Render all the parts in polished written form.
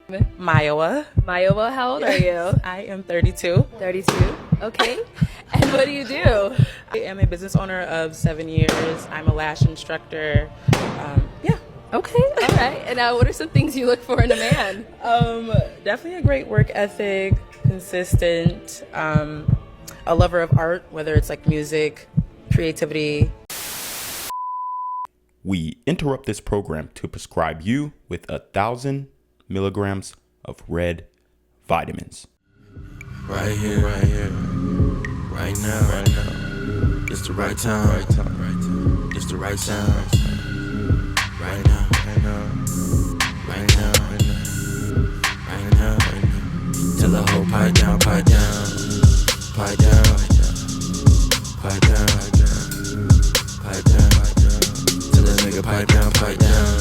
Myowa. Myowa, how old are you? I am 32. 32. Okay. And what do you do? I am a business owner of 7 years. I'm a lash instructor. Yeah. Okay. All right. And now, what are some things you look for in a man? Definitely a great work ethic, consistent, a lover of art, whether it's like music, creativity. We interrupt this program to prescribe you with 1,000 milligrams of red vitamins. Right here, right now, it's the right time, it's the right sound, right now, till the whole pipe down, till the nigga pipe down, pipe down.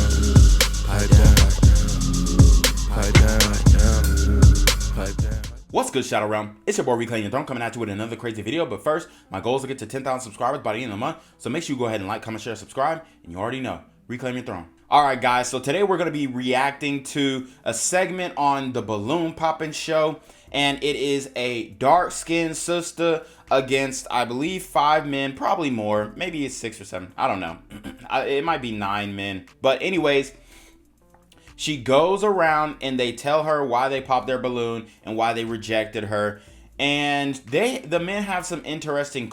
What's good, Shadow Realm? It's your boy Reclaim Your Throne coming at you with another crazy video. But first, my goal is to get to 10,000 subscribers by the end of the month. So make sure you go ahead and like, comment, share, subscribe. And you already know, Reclaim Your Throne. Alright guys, so today we're going to be reacting to a segment on the balloon popping show. And it is a dark-skinned sister against, I believe, 5 men, probably more. Maybe it's 6 or 7. I don't know. It might be 9 men. But anyways, she goes around and they tell her why they popped their balloon and why they rejected her. And the men have some interesting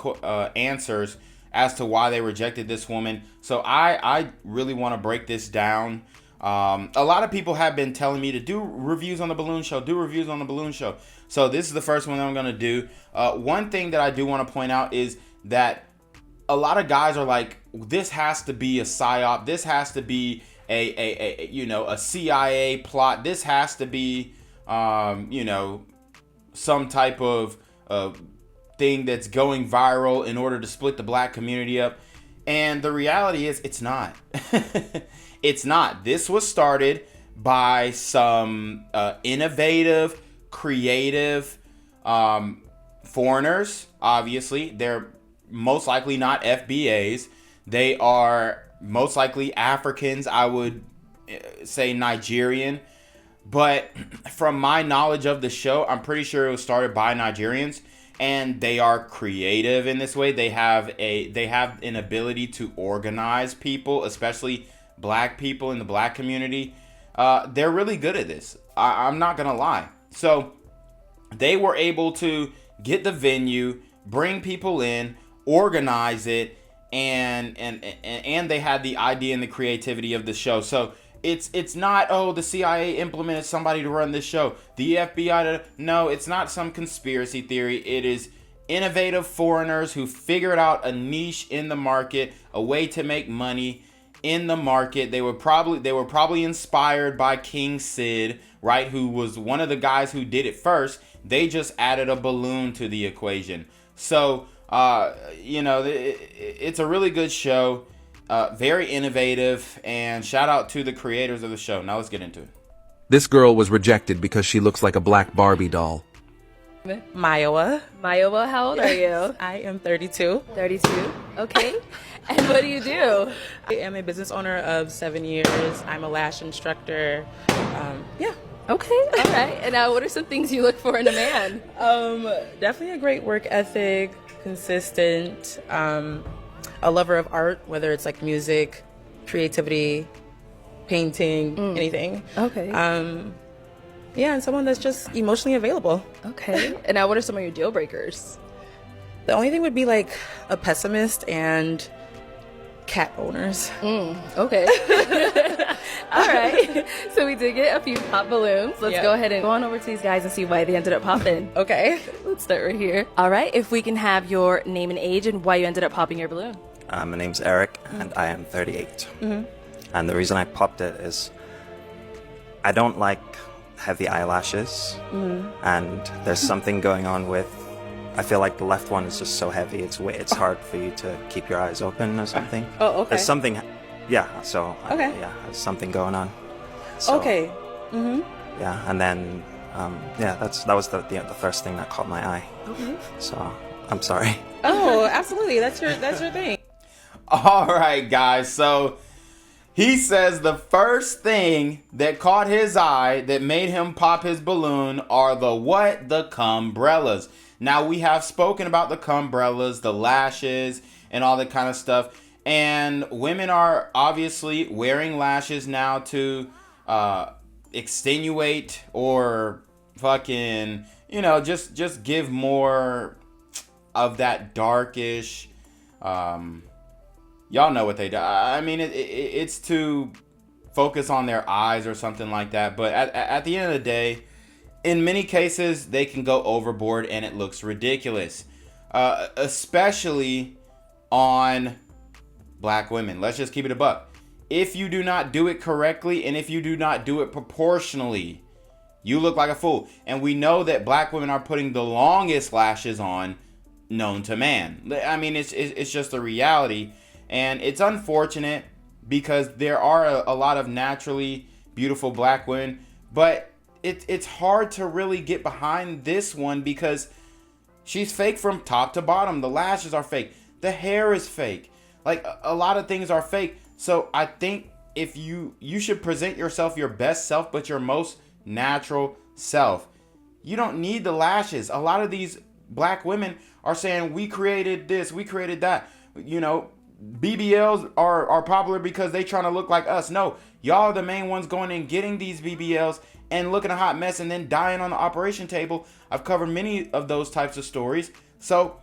answers as to why they rejected this woman. So I really want to break this down. A lot of people have been telling me to do reviews on the balloon show, So this is the first one that I'm going to do. One thing that I do want to point out is that a lot of guys are like, this has to be a psyop. This has to be a CIA plot. This has to be, some type of thing that's going viral in order to split the black community up. And the reality is it's not. It's not. This was started by some innovative, creative foreigners. Obviously, they're most likely not FBAs. They are most likely Africans. I would say Nigerian. But from my knowledge of the show, I'm pretty sure it was started by Nigerians. And they are creative in this way. They have an ability to organize people, especially black people in the black community. They're really good at this. I'm not gonna lie. So they were able to get the venue, bring people in, organize it, and they had the idea and the creativity of the show. So it's not, oh, the CIA implemented somebody to run this show, the FBI no, it's not some conspiracy theory. It is innovative foreigners who figured out a niche in the market, a way to make money in the market. They were probably inspired by King Sid, right, who was one of the guys who did it first. They just added a balloon to the equation. So it's a really good show. Very innovative, and shout out to the creators of the show. Now let's get into it. This girl was rejected because she looks like a black Barbie doll. Myowa. Myowa, how old are you? I am 32. 32. Okay. And what do you do? I am a business owner of 7 years. I'm a lash instructor. Yeah. Okay. All right. And now, what are some things you look for in a man? Definitely a great work ethic, consistent, a lover of art, whether it's like music, creativity, painting, anything. Okay. Yeah, and someone that's just emotionally available. Okay. And now, what are some of your deal breakers? The only thing would be like a pessimist and cat owners. Okay. All right. So we did get a few pop balloons. Let's go ahead and go on over to these guys and see why they ended up popping. Okay. Let's start right here. All right. If we can have your name and age and why you ended up popping your balloon. My name's Eric, and I am 38. And the reason I popped it is I don't like heavy eyelashes, and there's something going on with, I feel like the left one is just so heavy, it's hard for you to keep your eyes open or something. Oh, okay. There's something, so okay. there's something going on. So, okay. Yeah, and then, that was the first thing that caught my eye. Okay. So, I'm sorry. Oh, absolutely. That's your thing. All right, guys. So He says the first thing that caught his eye that made him pop his balloon are the what? The cumbrellas. Now, we have spoken about the cumbrellas, the lashes, and all that kind of stuff. And women are obviously wearing lashes now to extenuate or fucking, you know, just give more of that darkish, y'all know what they do. I mean, it's to focus on their eyes or something like that. But at the end of the day, in many cases, they can go overboard and it looks ridiculous. Especially on black women. Let's just keep it a buck. If you do not do it correctly and if you do not do it proportionally, you look like a fool. And we know that black women are putting the longest lashes on known to man. I mean, it's just a reality. And it's unfortunate because there are a lot of naturally beautiful black women. But it's hard to really get behind this one because she's fake from top to bottom. The lashes are fake. The hair is fake. Like, a lot of things are fake. So I think if you should present yourself your best self, but your most natural self. You don't need the lashes. A lot of these black women are saying, we created this, we created that. You know, BBLs are popular because they trying to look like us. No, y'all are the main ones going and getting these BBLs and looking a hot mess and then dying on the operation table. I've covered many of those types of stories. So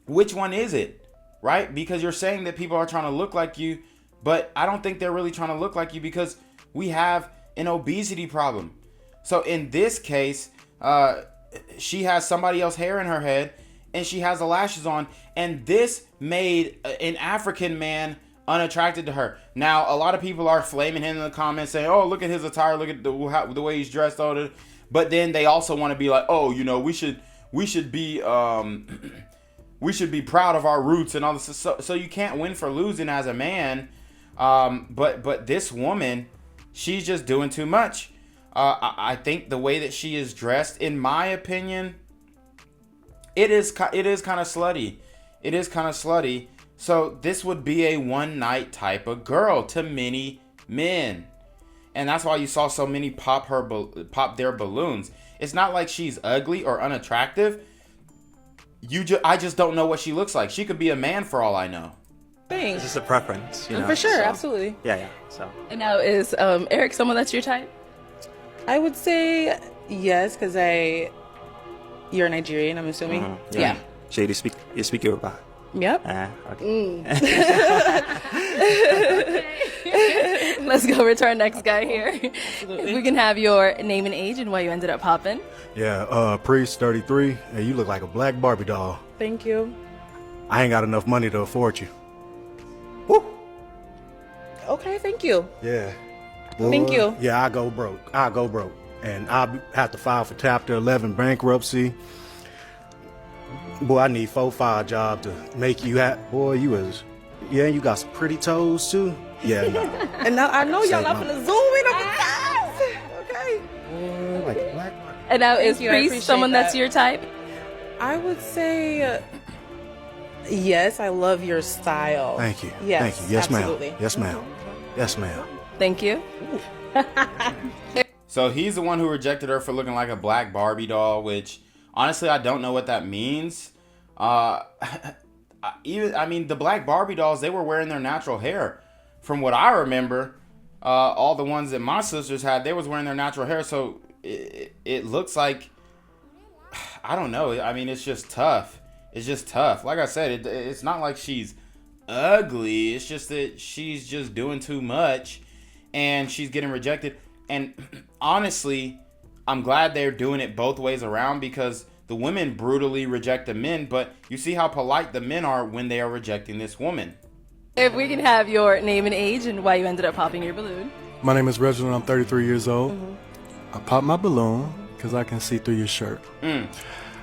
which one is it? Right? Because you're saying that people are trying to look like you, but I don't think they're really trying to look like you because we have an obesity problem. So in this case, she has somebody else's hair in her head and she has the lashes on, and this made an African man unattracted to her. Now, a lot of people are flaming him in the comments saying, oh, look at his attire, look at the way he's dressed, all that. But then they also want to be like, oh, you know, we should be we should be proud of our roots and all this. So you can't win for losing as a man. But this woman, she's just doing too much. I think the way that she is dressed, in my opinion, it is kind of slutty. It is kind of slutty. So this would be a one night type of girl to many men. And that's why you saw so many pop their balloons. It's not like she's ugly or unattractive. I just don't know what she looks like. She could be a man for all I know. It's just a preference, you know? For sure, so, absolutely. Yeah. So. And now, is Eric someone that's your type? I would say yes, because you're Nigerian, I'm assuming. Mm-hmm. Yeah. So you speak Yoruba? Yep. Okay. Let's go over to our next guy here. Absolutely. We can have your name and age and why you ended up popping. Yeah, Priest 33, and you look like a black Barbie doll. Thank you. I ain't got enough money to afford you. Woo. Okay, thank you. Yeah. Thank you. Yeah, I go broke. And I'll have to file for Chapter 11 bankruptcy. Boy, I need 4-5 jobs to make you happy. Boy, you got some pretty toes too. Yeah, no. And now I know y'all not gonna zoom in on the thighs. Okay. Like a black Barbie. And now, Thank is you, I Priest appreciate someone that. that's your type? I would say yes. I love your style. Thank you. Yes. Thank you. Yes, absolutely. ma'am. Yes, ma'am. Yes, ma'am. Thank you. So he's the one who rejected her for looking like a black Barbie doll, which honestly I don't know what that means. The black Barbie dolls, they were wearing their natural hair. From what I remember, all the ones that my sisters had, they was wearing their natural hair. So it looks like, I don't know. I mean, it's just tough. It's just tough. Like I said, it's not like she's ugly. It's just that she's just doing too much and she's getting rejected. And honestly, I'm glad they're doing it both ways around because the women brutally reject the men, but you see how polite the men are when they are rejecting this woman. If we can have your name and age and why you ended up popping your balloon. My name is Reginald. I'm 33 years old. Mm-hmm. I popped my balloon because I can see through your shirt.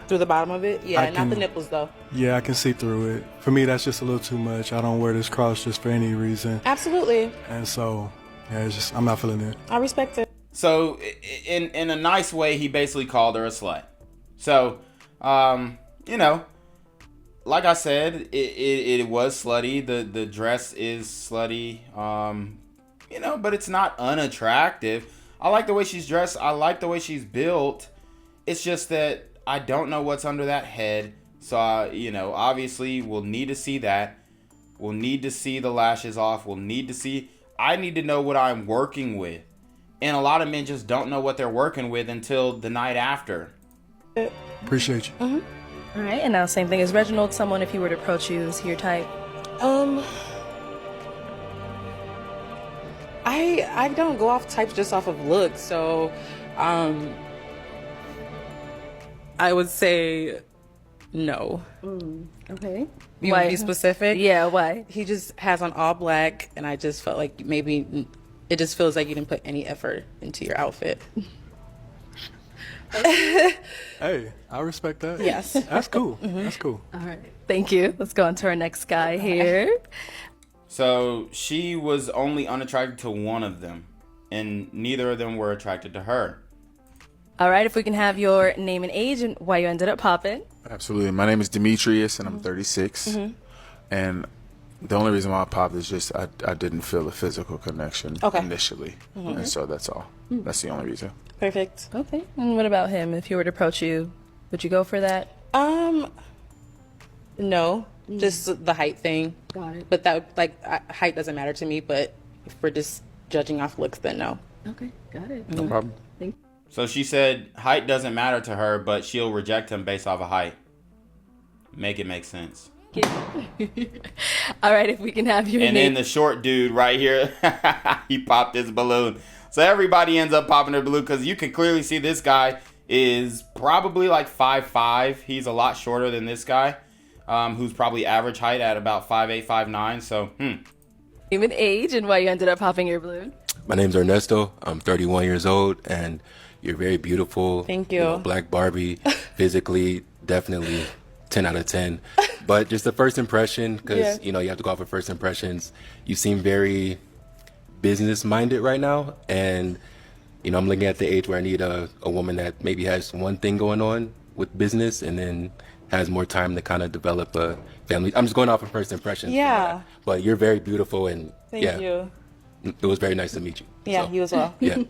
Through the bottom of it? Yeah, not the nipples though. Yeah, I can see through it. For me, that's just a little too much. I don't wear this cross just for any reason. Absolutely. And so, yeah, I'm not feeling it. I respect it. So, in a nice way, he basically called her a slut. So, like I said, it was slutty. The dress is slutty. you know, but it's not unattractive. I like the way she's dressed. I like the way she's built. It's just that I don't know what's under that head. So, you know, obviously we'll need to see that. We'll need to see the lashes off. We'll need to see. I need to know what I'm working with. And a lot of men just don't know what they're working with until the night after. Appreciate you. All right, and now same thing as Reginald. Someone, if he were to approach you, is he your type? I don't go off types just off of looks, so I would say no. Okay. You want to be specific? Yeah, why? He just has on all black, and I just felt like maybe it just feels like you didn't put any effort into your outfit. Hey, I respect that. Yes. That's cool. That's cool. All right. Thank you. Let's go on to our next guy here. So she was only unattracted to one of them, and neither of them were attracted to her. All right, if we can have your name and age and why you ended up popping. Absolutely. My name is Demetrius, and I'm 36. And the only reason why I popped is just I didn't feel a physical connection initially. And so that's all. That's the only reason. Perfect. Okay. And what about him? If he were to approach you, would you go for that? No. Just the height thing. Got it. But that, height doesn't matter to me, but if we're just judging off looks, then no. Okay. Got it. No problem. So she said height doesn't matter to her, but she'll reject him based off of height. Make it make sense. All right, if we can have your And name. then the short dude right here, he popped his balloon. So everybody ends up popping their balloon because you can clearly see this guy is probably like 5'5". He's a lot shorter than this guy, who's probably average height at about 5'8", 5'9". So, Name and age and why you ended up popping your balloon. My name's Ernesto. I'm 31 years old, and you're very beautiful. Thank you. Black Barbie, physically, definitely 10 out of 10. But just the first impression, because, you know, you have to go off of first impressions. You seem very business-minded right now, and, you know, I'm looking at the age where I need a woman that maybe has one thing going on with business and then has more time to kind of develop a family. I'm just going off of first impressions. Yeah. But you're very beautiful, and Thank you. it was very nice to meet you. Yeah, So, you as well. Yeah.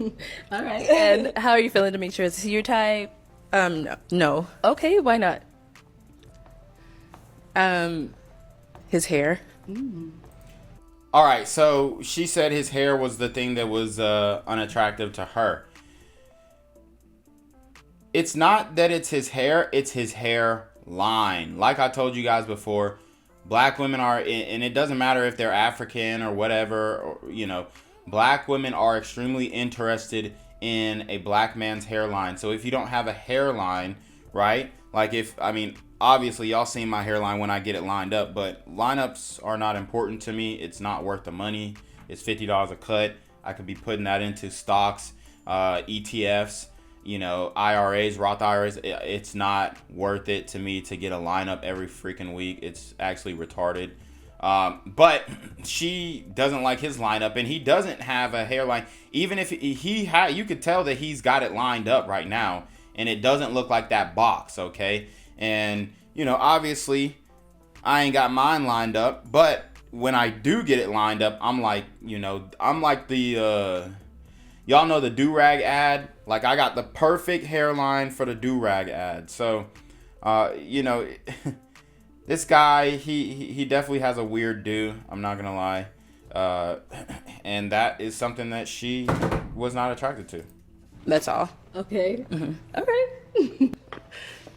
All right. And how are you feeling, Demetrius? Is he your type? No. Okay, why not? His hair. all right. So she said his hair was the thing that was unattractive to her. It's not that it's his hair, it's his hairline. Like I told you guys before, black women are, and it doesn't matter if they're African or whatever, or, you know, black women are extremely interested in a black man's hairline. So if you don't have a hairline, right? Like obviously y'all seen my hairline when I get it lined up, but lineups are not important to me. It's not worth the money. It's $50 a cut. I could be putting that into stocks, ETFs, you know, IRAs, Roth IRAs. It's not worth it to me to get a lineup every freaking week. It's actually retarded. But she doesn't like his lineup, and he doesn't have a hairline. Even if you could tell that he's got it lined up right now, and it doesn't look like that box, okay? And, you know, obviously, I ain't got mine lined up, but when I do get it lined up, I'm like, you know, I'm like the, y'all know the do-rag ad? Like, I got the perfect hairline for the do-rag ad. So, you know, this guy, he definitely has a weird do. I'm not gonna lie. And that is something that she was not attracted to. That's all. Okay. All right.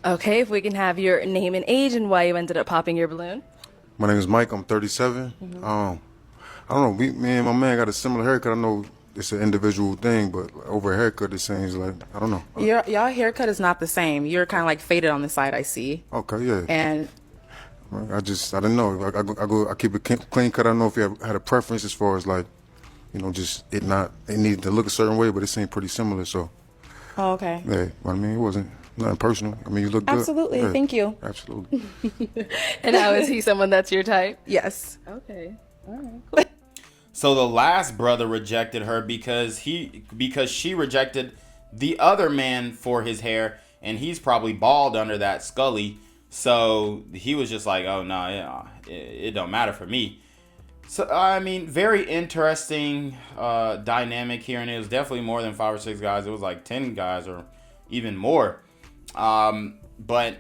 Okay, if we can have your name and age and why you ended up popping your balloon. My name is Mike. I'm 37. I don't know. Me and my man got a similar haircut. I know it's an individual thing, but over a haircut, it seems like, I don't know. Y'all haircut is not the same. You're kind of like faded on the side, I see. Okay, yeah. And I didn't know. I keep it clean cut. I don't know if you had a preference as far as like, you know, just it needed to look a certain way, but it seemed pretty similar. So. Oh, okay. Yeah, I mean, it wasn't nothing personal. I mean, you look good. Absolutely. Yeah, Thank you. Absolutely. And how is he someone that's your type? Yes. Okay. All right. Cool. So the last brother rejected her because she rejected the other man for his hair, and he's probably bald under that Scully. So he was just like, oh no, it don't matter for me. So, I mean, very interesting dynamic here, and it was definitely more than 5 or 6 guys. It was like 10 guys or even more. But,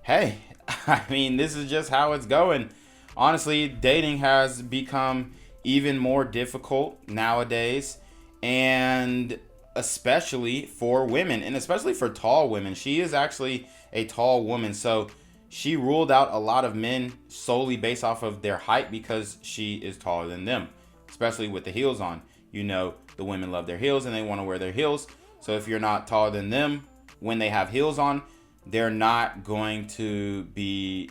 hey, I mean, this is just how it's going. Honestly, dating has become even more difficult nowadays, and especially for women, and especially for tall women. She is actually a tall woman, so she ruled out a lot of men solely based off of their height because she is taller than them, especially with the heels on. You know, the women love their heels and they want to wear their heels. So if you're not taller than them when they have heels on, they're not going to be,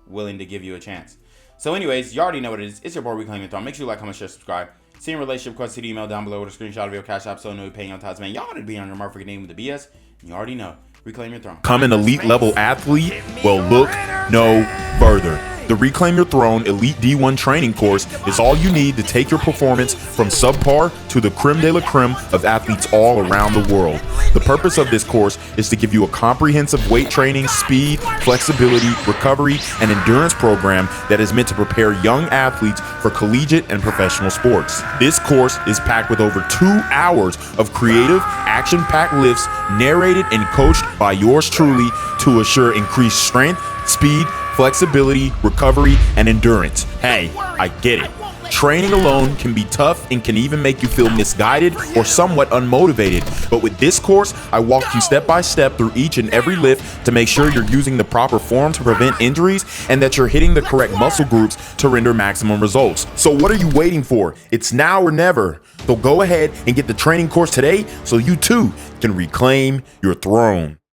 willing to give you a chance. So anyways, you already know what it is. It's your boy, Reclaim Your Throne. Make sure you like, comment, share, subscribe. See your relationship request to the email down below with a screenshot of your cash app so no you're paying on time, man. Y'all want to be on your motherfucking name with the BS. You already know. Reclaim Your Throne. Become an elite level athlete? Well, look no further. The Reclaim Your Throne Elite D1 training course is all you need to take your performance from subpar to the creme de la creme of athletes all around the world. The purpose of this course is to give you a comprehensive weight training, speed, flexibility, recovery, and endurance program that is meant to prepare young athletes for collegiate and professional sports. This course is packed with over 2 hours of creative, action-packed lifts narrated and coached by yours truly to assure increased strength, speed, flexibility, recovery, and endurance. Hey, I get it. Training alone can be tough and can even make you feel misguided or somewhat unmotivated. But with this course, I walk you step by step through each and every lift to make sure you're using the proper form to prevent injuries and that you're hitting the correct muscle groups to render maximum results. So what are you waiting for? It's now or never. So go ahead and get the training course today so you too can reclaim your throne.